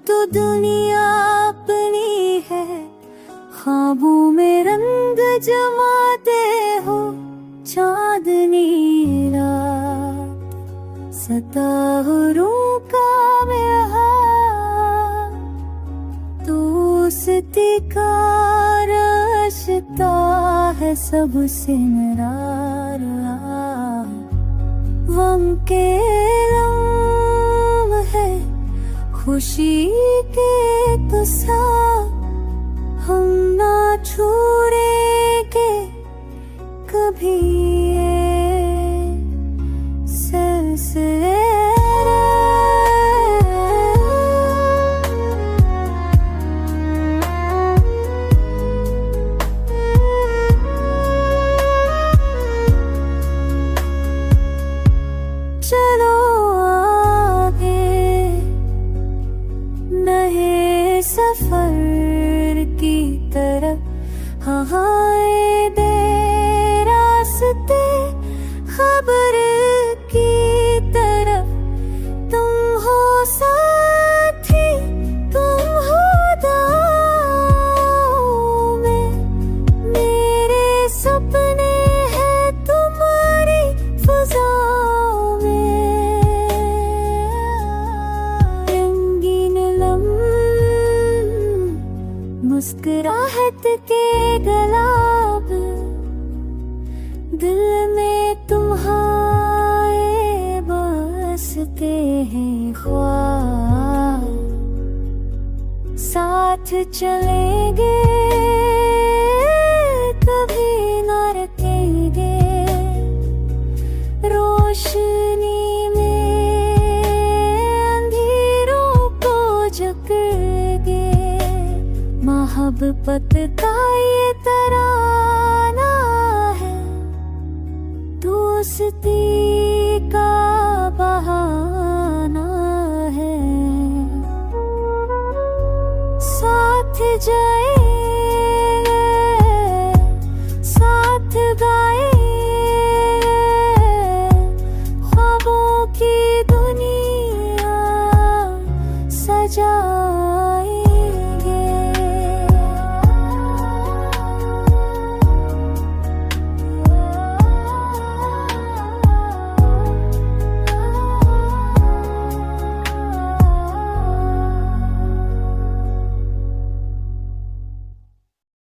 तो दुनिया अपनी है, ख्वाबों में रंग जमाते हो। चांदनी रात सितारों का बहार, दोस्ती का रास्ता है सबसे निराला। गम के लम्हे खुशी के तो साथ, हम ना छोड़ेंगे कभी ये सिलसिले। चलो आगे नए सफर की तरफ, हाँ दे रास्ते खबर की तरफ। तुम हो साथी, तुम हो दाव में, मेरे सपने हैं तुम्हारी फज़ाओं में। रंगीन लम्हे मुस्कुराहट के गुलाब, दिल में तुम्हारे बसते हैं ख्वाब। साथ चलेंगे कभी न रुकेंगे, रोशनी में अंधेरों को जकड़ेंगे। मोहब्बत का ये तराना है, दोस्ती का बहाना है। साथ जाएंगे, साथ गाएंगे, ख्वाबों की दुनिया सजा